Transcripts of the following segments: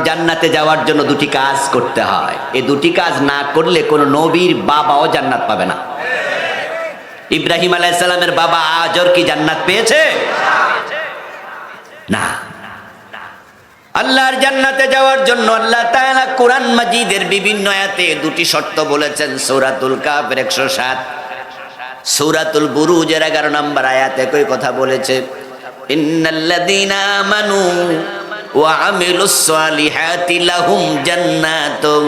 জান্নাতে যাওয়ার জন্য দুটি কাজ করতে হয়। এই দুটি কাজ না করলে কোন নবীর বাবাও জান্নাত পাবে না। ইব্রাহিম আলাইহিস সালামের বাবা আজর কি জান্নাত পেয়েছে? না। আল্লাহর জান্নাতে যাওয়ার জন্য আল্লাহ তাআলা কোরআন মাজিদের বিভিন্ন আয়াতে দুটি শর্ত বলেছেন। সূরাতুল কাফের 107, সূরাতুল বুরুজের 11 নম্বর আয়াতে একই কথা বলেছে, ইন্নাল্লাযীনা আমানু ওয়া আমিলুস সালিহাতি লাহুম জান্নাতুন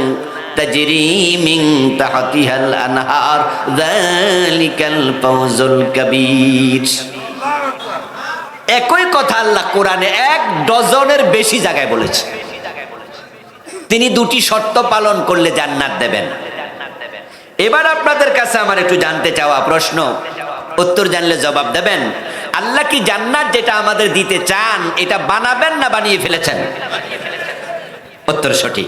তাজরি মিন তাহতিহাল আনহার যালিকাল ফাওজুল কাবীর। একই কথা আল্লাহ কোরআনে 1 ডজনের বেশি জায়গায় বলেছে। তিনি দুটি শর্ত পালন করলে জান্নাত দেবেন। এবার আপনাদের কাছে আমার একটু জানতে চাওয়া প্রশ্ন, উত্তর জানলে জবাব দেবেন। আল্লাহ কি জান্নাত যেটা আমাদের দিতে চান এটা বানাবেন না বানিয়ে ফেলেছেন? উত্তর সঠিক।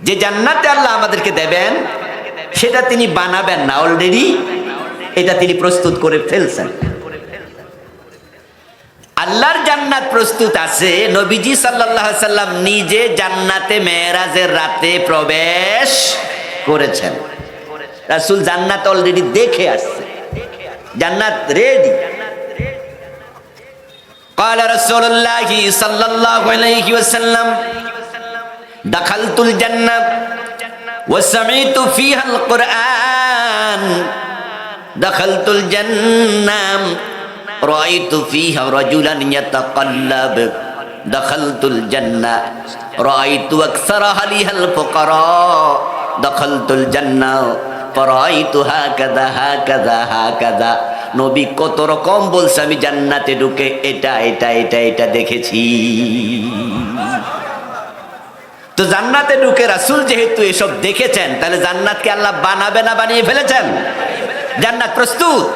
যে জান্নাতে আল্লাহ আমাদেরকে দেবেন সেটা তিনি বানাবেন না, অলরেডি এটা তিনি প্রস্তুত করে ফেলছেন। আল্লাহর জান্নাত প্রস্তুত আছে। নবীজি সাল্লাল্লাহু আলাইহি সাল্লাম নিজে জান্নাতে মেরাজের রাতে প্রবেশ করেছেন। রাসূল জান্নাত অলরেডি দেখে আসছে, জান্নাত রেডি। قال رسول الله صلى الله عليه وسلم دخلت الجنة وسمعت فيها القرآن دخلت الجنة رأيت فيها رجلا يتقلب دخلت الجنة رأيت أكثر أهلها الفقراء دخلت الجنة فرأيت هكذا هكذا هكذا। নবী কত রকম বলছে, আমি জান্নাতে ঢুকে এটা এটা এটা এটা দেখেছি। তো জান্নাতে ঢুকে রাসূল যেহেতু এসব দেখেছেন, তাহলে জান্নাতকে আল্লাহ বানাবে না বানিয়ে ফেলেছেন? জান্নাত প্রস্তুত।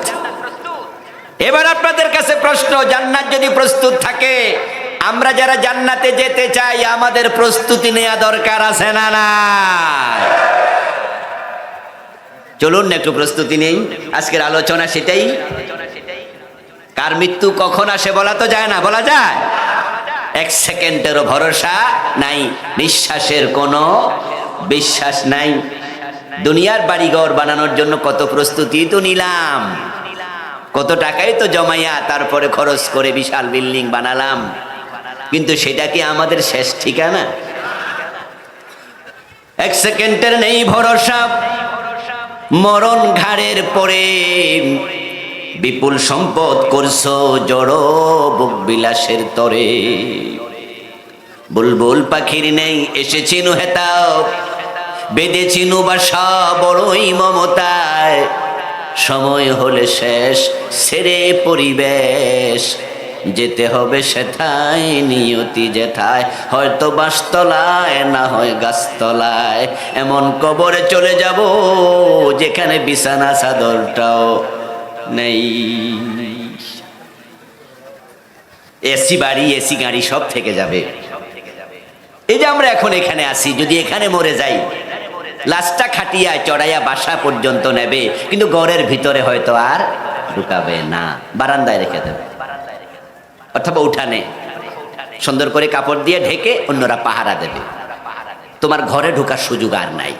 এবার আপনাদের কাছে প্রশ্ন, জান্নাত যদি প্রস্তুত থাকে, আমরা যারা জান্নাতে যেতে চাই আমাদের প্রস্তুতি নেওয়া দরকার আছে না না? চলুন একটু প্রস্তুতি নেই। আজকের আলোচনা সেটাই। কার মৃত্যু কখন আসে বলা তো যায় না, বলা যায়? 1 সেকেন্ডেরও ভরসা নাই, নিঃশ্বাসের কোনো বিশ্বাস নাই। দুনিয়ার বাড়িঘর বানানোর জন্য কত প্রস্তুতি তো নিলাম, কত টাকাই তো জমাইয়া তারপরে খরচ করে বিশাল বিল্ডিং বানালাম, কিন্তু সেটা কি আমাদের শেষ ঠিকানা? 1 সেকেন্ডের নেই ভরসা। মরণ ঘাড়ের পরে বিপুল সম্পদ করছো জড়ো বুক বিলাসের তরে। বুলবুল পাখির নেই এসেছিনু হেতাও, বেঁধেছিনু বাসা বড়ই মমতায়। সময় হলে শেষ ছেড়ে পরিবেশ, যেতে হবে সেথায় নিয়তি যেথায়, হয়তো বাসতলায় না হয় গাছতলায়। এমন কবরে চলে যাব যেখানে বিছানা চাদরটাও নেই। এসি বাড়ি এসি গাড়ি সব থেকে যাবে। এই যে আমরা এখন এখানে আছি, যদি এখানে মরে যাই, লাশটা খাটিয়া চড়াইয়া বাসা পর্যন্ত নেবে, কিন্তু ঘরের ভিতরে হয়তো আর ঢুকাবে না, বারান্দায় রেখে দেবে অথবা উঠানে সুন্দর করে কাপড় দিয়ে ঢেকে অন্যরা পাহারা দেবে। তোমার ঘরে ঢোকার সুযোগ আর নাই।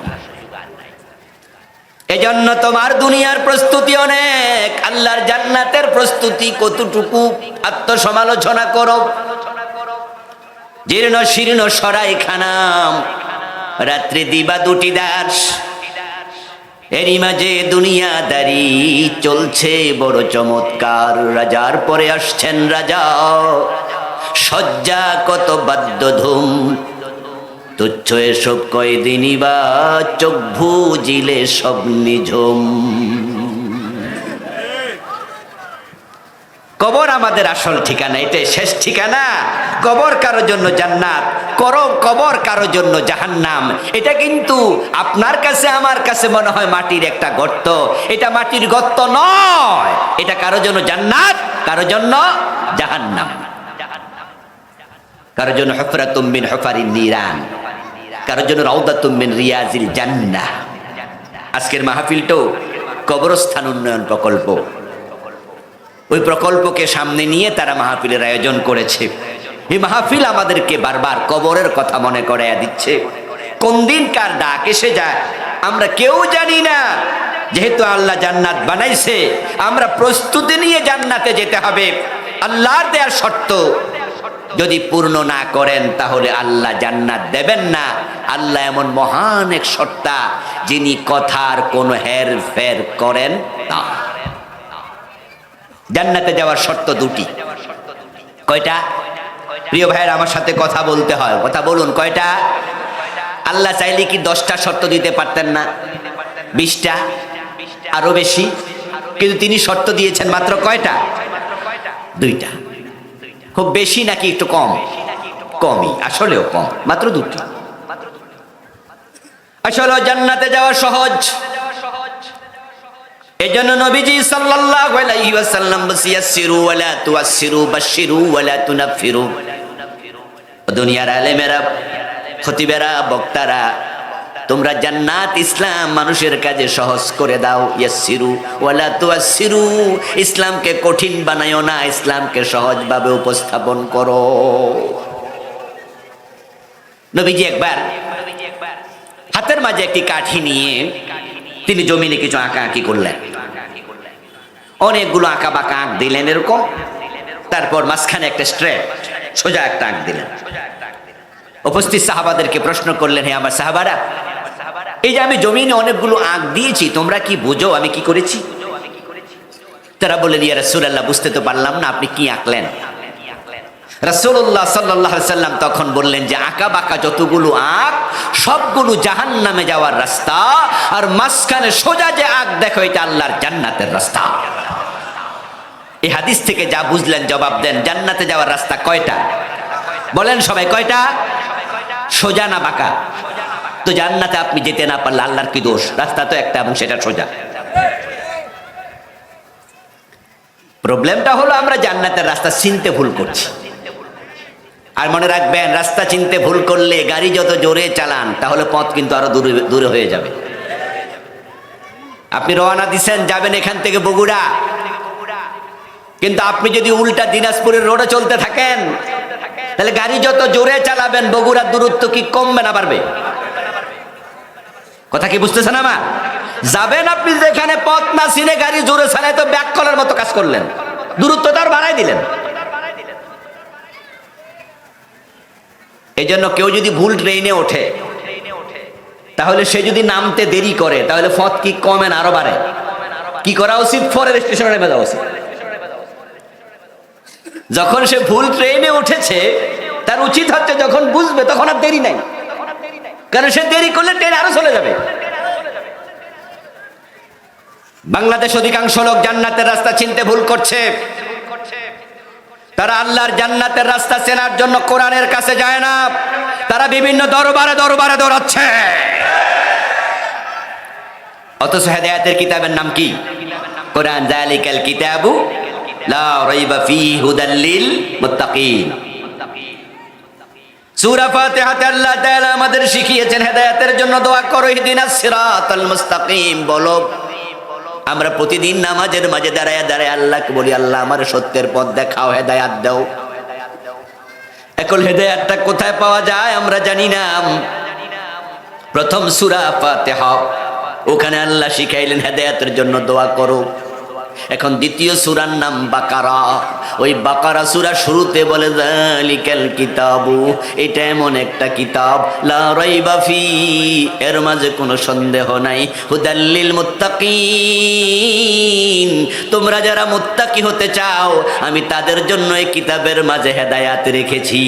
এজন্য তোমার দুনিয়ার প্রস্তুতি অনেক, আল্লাহর জান্নাতের প্রস্তুতি কতটুকু আত্মসমালোচনা করো। জীর্ণ শীর্ণ সরাইখানাম, রাত্রি দিবা দুটি দাস, এরই মাঝে দুনিয়াদারি চলছে বড় চমৎকার। রাজার পরে আসছেন রাজা, সজ্জা কত বাদ্য ধুম, তুচ্ছ এসব কয়দিনই বা চোখ বুজিলে সব নিঝুম। কবর আমাদের আসল ঠিকানা, এটাই শেষ ঠিকানা। কবর কারোর জন্য জান্নাত, কবর কারোর জন্য জাহান্নাম। এটা কিন্তু আপনার কাছে আমার কাছে মনে হয় মাটির একটা গর্ত, এটা মাটির গর্ত নয়। এটা কারোর জন্য জান্নাত, কারোর জন্য জাহান্নাম, কারোর জন্য হুফরাতুম মিন হুফারিন নিরান, কারোর জন্য রাউদাতুম মিন রিয়াজিল জান্নাহ। আজকের মাহফিলটাও কবরস্থান উন্নয়ন প্রকল্প, ওই প্রকল্পকে সামনে নিয়ে তারা মাহফিলের আয়োজন করেছে। এই মাহফিল আমাদেরকে বারবার কবরের কথা মনে করাইয়া দিচ্ছে। কোন দিন কার ডাক এসে যায় আমরা কেউ জানি না। যেহেতু আল্লাহ জান্নাত বানাইছে, আমরা প্রস্তুতি নিয়ে জান্নাতে যেতে হবে। আল্লাহর দেয়ার শর্ত যদি পূর্ণ না করেন তাহলে আল্লাহ জান্নাত দেবেন না। আল্লাহ এমন মহান এক সত্তা, যিনি কথার কোনো হেরফের করেন না। জান্নাতে যাওয়ার শর্ত দুটি। কয়টা? প্রিয় ভাইয়ের আমার সাথে কথা বলতে হয়, কথা বলুন। কয়টা? আল্লাহ চাইলে কি 10টা শর্ত দিতে পারতেন না? 20টা, আরো বেশি? কিন্তু তিনি শর্ত দিয়েছেন মাত্র কয়টা? 2টা। খুব বেশি নাকি একটু কম? কমই, আসলেও কম, মাত্র 2টি। আসলে জান্নাতে যাওয়া সহজ। এজন্য নবীজি সাল্লাল্লাহু আলাইহি ওয়াসাল্লাম বলেছেন ইয়াসসিরু ওয়ালা তুয়াসসিরু বাশশিরু ওয়ালা তুনাফিরু। দুনিয়ার আলেমেরা, খতিবেরা, বক্তারা, তোমরা জান্নাত ইসলাম মানুষের কাজে সহজ করে দাও। ইয়াসসিরু ওয়ালা তুয়াসসিরু, ইসলামকে কঠিন বানায়ো না, ইসলামকে সহজভাবে উপস্থাপন করো। নবীজি একবার হাতের মাঝে একটি কাঠি নিয়ে তিনি জমিনে কিছু আঁকাআঁকি করলেন। অনেকগুলো আঁকা বাঁকা আঁক দিলেন এরকম। তারপর মাঝখানে একটা স্ট্রেট সোজা একটা আঁক দিলেন। উপস্থিত সাহাবাদেরকে প্রশ্ন করলেন, হে আমার সাহাবারা, এই যে আমি জমিনে অনেকগুলো আঁক দিয়েছি, তোমরা কি বুঝো আমি কি করেছি? তারা বললেন, ইয়া রাসূলুল্লাহ, বুঝতে তো পারলাম না, আপনি কি আঁকলেন? রাসূলুল্লাহ সাল্লাল্লাহু আলাইহি ওয়াসাল্লাম তখন বললেন যে আঁকা বাঁকা যতগুলো আঁক সবগুলো জাহান্নামে যাওয়ার রাস্তা, আর মাঝখানে সোজা যে আঁক দেখো এটা আল্লাহর জান্নাতের রাস্তা। এই হাদিস থেকে যা বুঝলেন জবাব দেন। জান্নাতে যাওয়ার রাস্তা কয়টা? বলেন সবাই, কয়টা? সোজা না বাঁকা? তো জান্নাতে আপনি যেতে না পারলে আল্লাহর কি দোষ? রাস্তা তো একটা এবং সেটা সোজা। প্রবলেমটা হলো আমরা জান্নাতের রাস্তা চিনতে ভুল করছি। আর মনে রাখবেন, রাস্তা চিনতে ভুল করলে গাড়ি যত জোরে চালান তাহলে পথ কিন্তু আরো দূরে হয়ে যাবে। আপনি রওনা দিছেন, যাবেন এখান থেকে বগুড়া, কিন্তু আপনি যদি উল্টা দিনাজপুরের রোডে চলতে থাকেন তাহলে গাড়ি যত জোরে চালাবেন বগুড়ার দূরত্ব কি কমবে না বাড়বে? কথা কি বুঝতেছেন আমার? যাবেন আপনি যেখানে পথ না চিনে গাড়ি জোরে চালায় তো ব্যাক করার মতো কাজ করলেন, দূরত্ব তো আর বাড়াই দিলেন। এই জন্য কেউ যদি ভুল ট্রেনে ওঠে তাহলে সে যদি নামতে দেরি করে তাহলে পথ কি কমে না আরো বাড়ে? কি করা উচিত? পরের স্টেশনে নেমে যাওয়া উচিত। যখন সে ভুল ট্রেনে উঠেছে তার উচিত হচ্ছে যখন বুঝবে তখন আর দেরি নাই, কারণ সে দেরি করলে ট্রেন আরো চলে যাবে। বাংলাদেশ অধিকাংশ লোক জান্নাতের রাস্তা চিনতে ভুল করছে। তারা আল্লাহর জান্নাতের রাস্তা চেনার জন্য কোরআনের কাছে যায় না, তারা বিভিন্ন দরবারে দৌড়াচ্ছে। অথচ হেদায়েতের কিতাবের নাম কি? কোরআন। যালিকাল কিতাবু লা রাইবা ফীহি হুদাল লিল মুত্তাকিন। সূরা ফাতিহাতে আল্লাহ তাআলা আমাদের শিখিয়েছেন হেদায়েতের জন্য দোয়া করো, ইহদিনাস সিরাতাল মুস্তাকিম বলো। আমরা প্রতিদিন নামাজের মাঝে দাঁড়ায় আল্লাহকে বলি, আল্লাহ আমার সত্যের পথ দেখাও, হেদায়েত দাও। এখন হেদায়েতটা কোথায় পাওয়া যায় আমরা জানি না। প্রথম সূরা ফাতিহা, ওখানে আল্লাহ শিখাইলেন হেদায়েতের জন্য দোয়া করো। এখন দ্বিতীয় সূরার নাম বাকারা, ওই বাকারা সূরা শুরুতে বলে যালিকাল কিতাবু, এটা এমন একটা কিতাব লা রাইবা ফি, এর মাঝে কোনো সন্দেহ নাই, হুদাল লিল মুত্তাকিন, তোমরা যারা মুত্তাকি হতে চাও আমি তাদের জন্য এই কিতাবের মাঝে হেদায়েত রেখেছি।